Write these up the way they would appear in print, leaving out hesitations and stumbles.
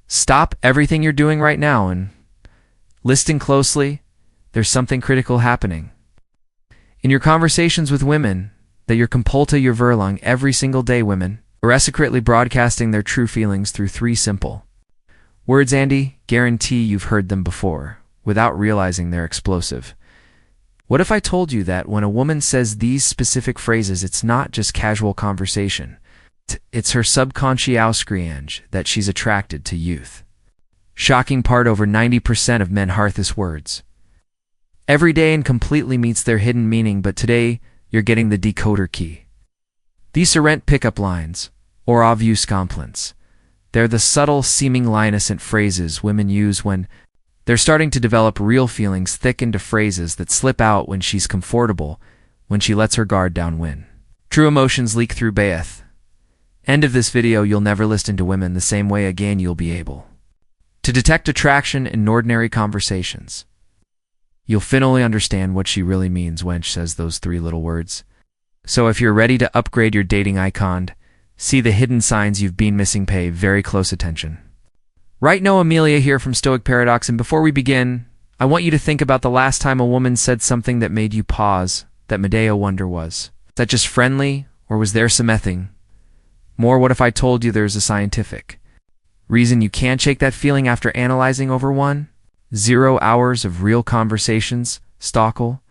Stop everything you're doing right now and listen closely. There's something critical happening. In your conversations with women, that you're compulta your verlang every single day, women are secretly broadcasting their true feelings through 3 simple words. Andy, guarantee you've heard them before, without realizing they're explosive. What if I told you that when a woman says these specific phrases, it's not just casual conversation. It's her subconscious that she's attracted to youth. Shocking part, over 90% of men hear this words every day and completely meets their hidden meaning, but today you're getting the decoder key. These aren't pickup lines or obvious compliments. They're the subtle, seeming innocent phrases women use when they're starting to develop real feelings, thick into phrases that slip out when she's comfortable, when she lets her guard down, when true emotions leak through Baeth. End of this video. You'll never listen to women the same way again. You'll be able to detect attraction in ordinary conversations. You'll finally understand what she really means when she says those 3 little words. So if you're ready to upgrade your dating icon, see the hidden signs you've been missing, pay very close attention. Right now, Amelia here from Stoic Paradox, and before we begin, I want you to think about the last time a woman said something that made you pause, that Medea wonder was that just friendly, or was there something more? What if I told you there's a scientific reason you can't shake that feeling after analyzing over 0 hours of real conversations? Stoical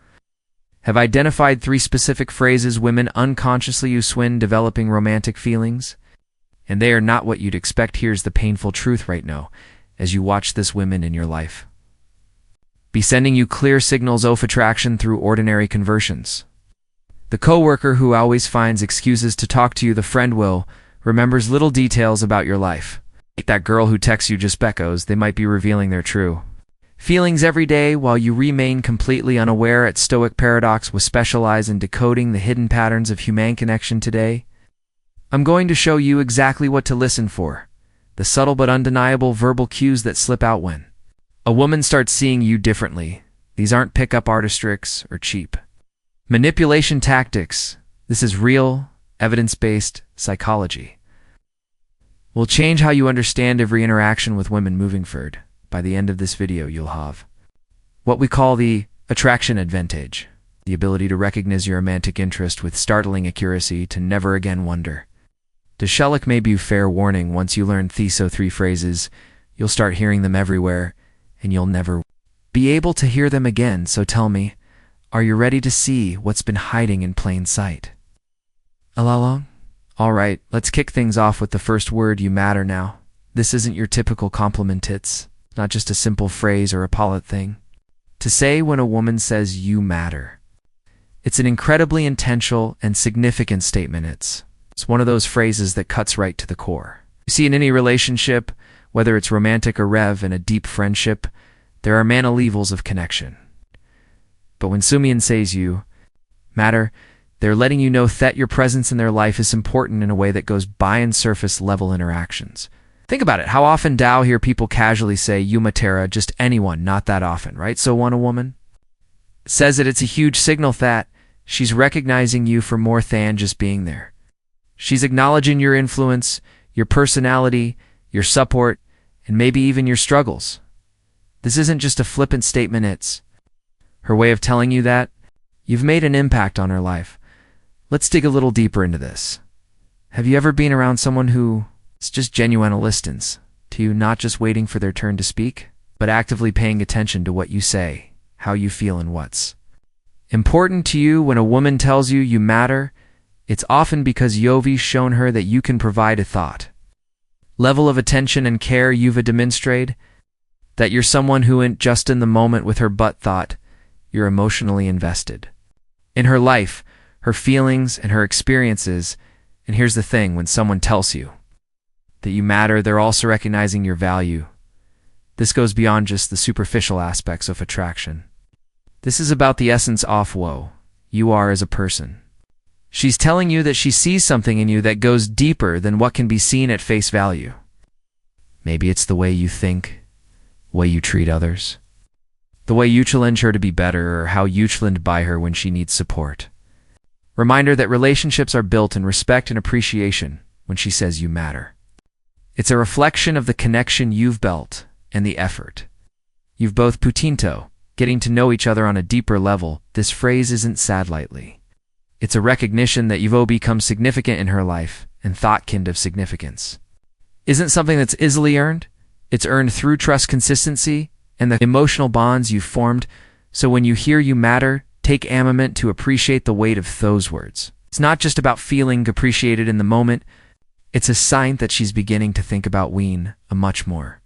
have identified 3 specific phrases women unconsciously use when developing romantic feelings, and they are not what you'd expect. Here's the painful truth right now as you watch this women in your life be sending you clear signals of attraction through ordinary conversations. The coworker who always finds excuses to talk to you, the friend will remembers little details about your life. That girl who texts you just because they might be revealing their true feelings every day while you remain completely unaware. At Stoic Paradox, we specialize in decoding the hidden patterns of human connection. Today, I'm going to show you exactly what to listen for, the subtle but undeniable verbal cues that slip out when a woman starts seeing you differently. These aren't pickup artistics or cheap manipulation tactics. This is real, evidence-based psychology. Will change how you understand every interaction with women moving forward. By the end of this video, you'll have what we call the attraction advantage, the ability to recognize your romantic interest with startling accuracy to never again wonder. To Shellick may be fair warning, once you learn these 3 phrases, you'll start hearing them everywhere, and you'll never be able to hear them again. So tell me, are you ready to see what's been hiding in plain sight? Along? Alright, let's kick things off with the first word, you matter. Now, this isn't your typical compliment. It's not just a simple phrase or a polite thing to say when a woman says you matter. It's an incredibly intentional and significant statement. It's one of those phrases that cuts right to the core. You see, in any relationship, whether it's romantic or rev, in a deep friendship, there are many levels of connection. But when Sumian says you matter, they're letting you know that your presence in their life is important in a way that goes beyond surface level interactions. Think about it. How often do I hear people casually say you matera, just anyone? Not that often, right? So when a woman says it, it's a huge signal that she's recognizing you for more than just being there. She's acknowledging your influence, your personality, your support, and maybe even your struggles. This isn't just a flippant statement. It's her way of telling you that you've made an impact on her life. Let's dig a little deeper into this. Have you ever been around someone who is just genuine listens to you, not just waiting for their turn to speak, but actively paying attention to what you say, how you feel, and what's important to you? When a woman tells you you matter, it's often because you've shown her that you can provide a thought level of attention and care. You've demonstrated that you're someone who ain't just in the moment with her, but thought you're emotionally invested in her life, her feelings, and her experiences. And here's the thing, when someone tells you that you matter, they're also recognizing your value. This goes beyond just the superficial aspects of attraction. This is about the essence of who you are as a person. She's telling you that she sees something in you that goes deeper than what can be seen at face value. Maybe it's the way you think, the way you treat others, the way you challenge her to be better, or how you stand by her when she needs support. Reminder that relationships are built in respect and appreciation when she says you matter. It's a reflection of the connection you've built and the effort. You've both put into getting to know each other on a deeper level. This phrase isn't said lightly. It's a recognition that you've become significant in her life and thoughtkind of significance. Isn't something that's easily earned. It's earned through trust, consistency, and the emotional bonds you've formed. So when you hear you matter, take a moment to appreciate the weight of those words. It's not just about feeling appreciated in the moment. It's a sign that she's beginning to think about Ween a much more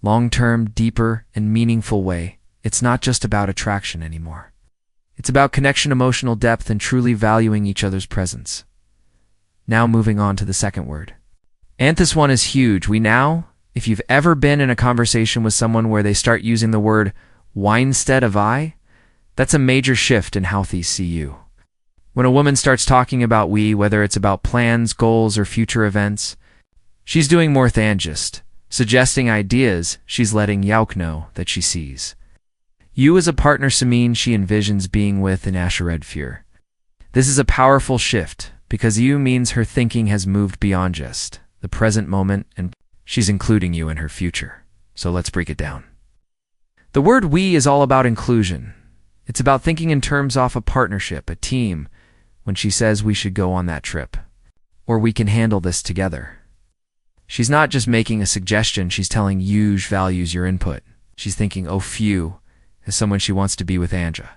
long-term, deeper, and meaningful way. It's not just about attraction anymore. It's about connection, emotional depth, and truly valuing each other's presence. Now moving on to the second word. And this one is huge. If you've ever been in a conversation with someone where they start using the word "why" instead of "I," that's a major shift in how they see you. When a woman starts talking about we, whether it's about plans, goals, or future events, she's doing more than just suggesting ideas. She's letting Yauk know that she sees you as a partner, Samin she envisions being with in Ashered Fear. This is a powerful shift because you means her thinking has moved beyond just the present moment and she's including you in her future. So let's break it down. The word we is all about inclusion. It's about thinking in terms of a partnership, a team, when she says we should go on that trip, or we can handle this together. She's not just making a suggestion, she's telling you she values your input. She's thinking, oh few, as someone she wants to be with Anja.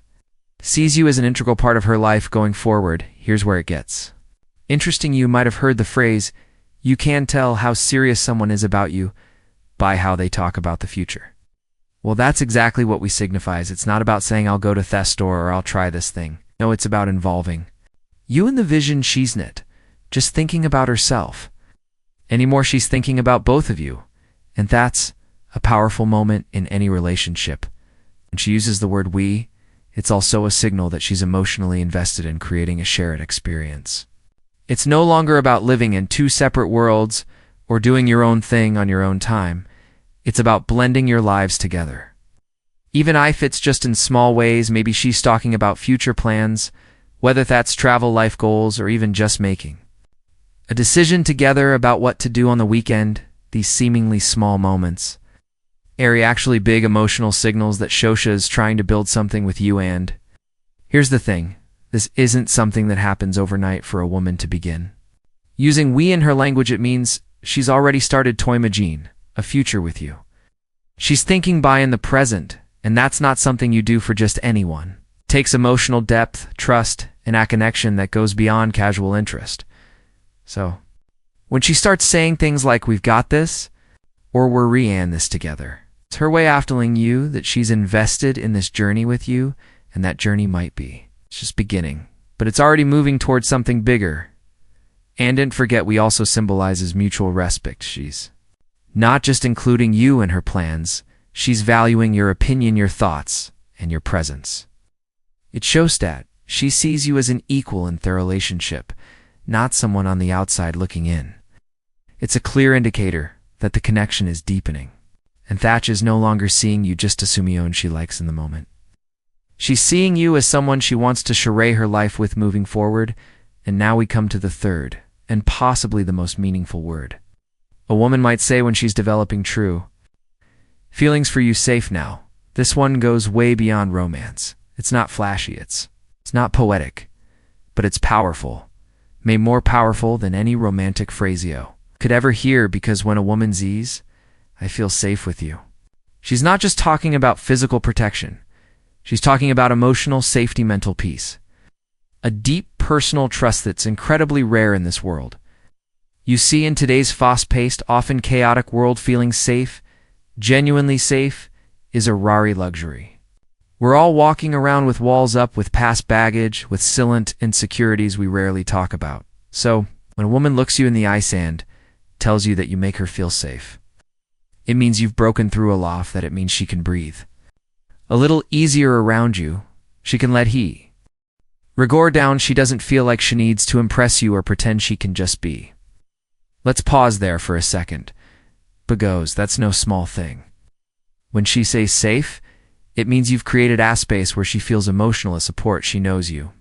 Sees you as an integral part of her life going forward. Here's where it gets interesting. You might have heard the phrase, you can tell how serious someone is about you by how they talk about the future. Well, that's exactly what we signifies. It's not about saying I'll go to the store or I'll try this thing. No, it's about involving you in the vision she's knit, just thinking about herself. Anymore, she's thinking about both of you. And that's a powerful moment in any relationship. When she uses the word we, it's also a signal that she's emotionally invested in creating a shared experience. It's no longer about living in two separate worlds or doing your own thing on your own time. It's about blending your lives together. Even if it's just in small ways, maybe she's talking about future plans, whether that's travel, life goals, or even just making a decision together about what to do on the weekend. These seemingly small moments are actually big emotional signals that Shosha is trying to build something with you. And here's the thing. This isn't something that happens overnight for a woman to begin using we in her language. It means she's already started toimagine, a future with you. She's thinking by in the present, and that's not something you do for just anyone. It takes emotional depth, trust, and a connection that goes beyond casual interest. So, when she starts saying things like we've got this, or we're re-an this together, it's her way of telling you that she's invested in this journey with you, and that journey might be it's just beginning, but it's already moving towards something bigger. And don't forget, we also symbolizes mutual respect. She's not just including you in her plans, she's valuing your opinion, your thoughts, and your presence. It shows that she sees you as an equal in their relationship, not someone on the outside looking in. It's a clear indicator that the connection is deepening, and Thatch is no longer seeing you just as Sumion she likes in the moment. She's seeing you as someone she wants to share her life with moving forward. And now we come to the third, and possibly the most meaningful word. A woman might say when she's developing true feelings for you safe now. This one goes way beyond romance. It's not flashy, it's not poetic, but it's powerful. May more powerful than any romantic phrasio could ever hear, because when a woman says, I feel safe with you, she's not just talking about physical protection. She's talking about emotional safety, mental peace. A deep personal trust that's incredibly rare in this world. You see, in today's fast-paced, often chaotic world, feeling safe, genuinely safe, is a rare luxury. We're all walking around with walls up, with past baggage, with silent insecurities we rarely talk about. So, when a woman looks you in the eye and tells you that you make her feel safe, it means you've broken through a loft, that it means she can breathe a little easier around you. She can let regard down. She doesn't feel like she needs to impress you or pretend she can just be. Let's pause there for a second. Because that's no small thing. When she says safe, it means you've created a space where she feels emotional support. She knows you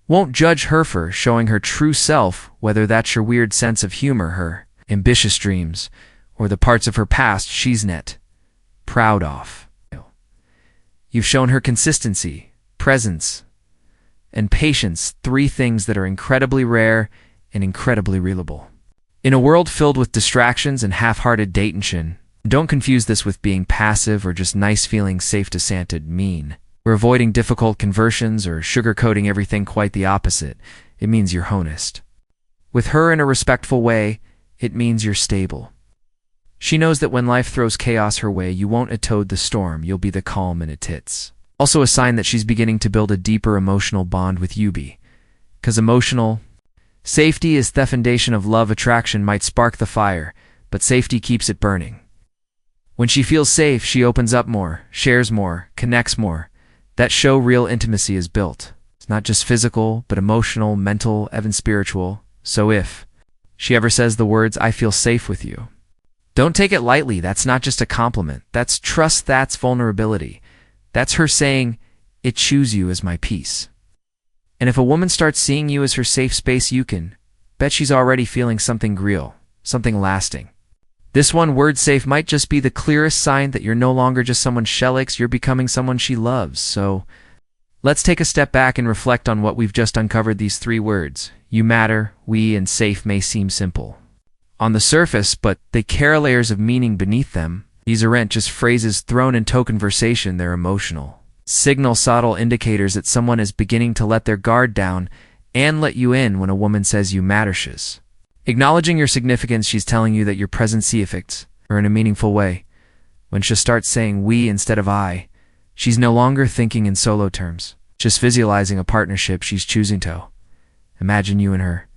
won't judge her for showing her true self, whether that's your weird sense of humor, her ambitious dreams, or the parts of her past she's not proud of. You've shown her consistency, presence, and patience, three things that are incredibly rare and incredibly reliable. In a world filled with distractions and half-hearted datintion, don't confuse this with being passive or just nice feeling safe to Santa mean. We're avoiding difficult conversions or sugarcoating everything, quite the opposite. It means you're honest. With her in a respectful way, it means you're stable. She knows that when life throws chaos her way, you won't toad the storm, you'll be the calm in its hits. Also a sign that she's beginning to build a deeper emotional bond with you. Because emotional safety is the foundation of love. Attraction might spark the fire, but safety keeps it burning. When she feels safe, she opens up more, shares more, connects more. That show real intimacy is built. It's not just physical, but emotional, mental, even spiritual. So if she ever says the words, "I feel safe with you," don't take it lightly. That's not just a compliment. That's trust. That's vulnerability. That's her saying, "It choose you as my peace." And if a woman starts seeing you as her safe space, you can bet she's already feeling something real, something lasting. This one word, safe, might just be the clearest sign that you're no longer just someone she likes, you're becoming someone she loves. So let's take a step back and reflect on what we've just uncovered. These three words, you matter, we, and safe, may seem simple on the surface, but they carry layers of meaning beneath them. These aren't just phrases thrown into conversation, they're emotional signal, subtle indicators that someone is beginning to let their guard down and let you in. When a woman says you matter, she's acknowledging your significance. She's telling you that your presence affects her in a meaningful way. When she starts saying we instead of I, she's no longer thinking in solo terms, just visualizing a partnership. She's choosing to imagine you in her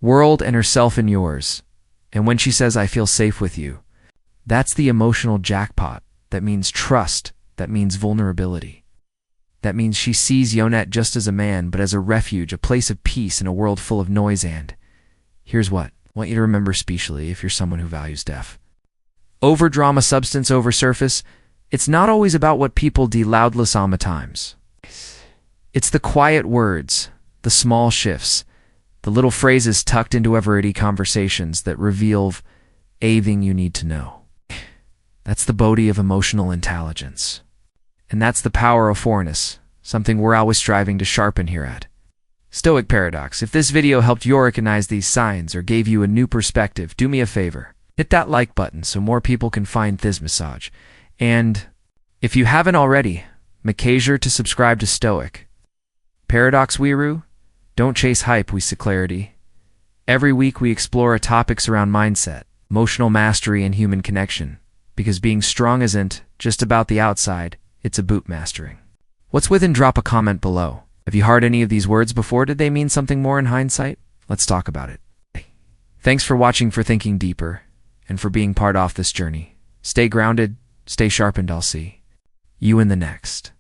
world and herself in yours. And when she says, "I feel safe with you," that's the emotional jackpot. That means trust. That means vulnerability. That means she sees you not just as a man, but as a refuge, a place of peace in a world full of noise. And here's what I want you to remember, especially if you're someone who values depth over drama, substance over surface. It's not always about what people do loudly sometimes. It's the quiet words, the small shifts, the little phrases tucked into everyday conversations that reveal everything you need to know. That's the beauty of emotional intelligence. And that's the power of foreness, something we're always striving to sharpen here at Stoic Paradox. If this video helped you recognize these signs or gave you a new perspective, do me a favor. Hit that like button so more people can find this message. And if you haven't already, make sure to subscribe to Stoic Paradox. Don't chase hype, we seek clarity. Every week we explore topics around mindset, emotional mastery, and human connection. Because being strong isn't just about the outside, it's about mastering what's within. Drop a comment below. Have you heard any of these words before? Did they mean something more in hindsight? Let's talk about it. Thanks for watching, for thinking deeper, and for being part of this journey. Stay grounded, stay sharpened. I'll see you in the next.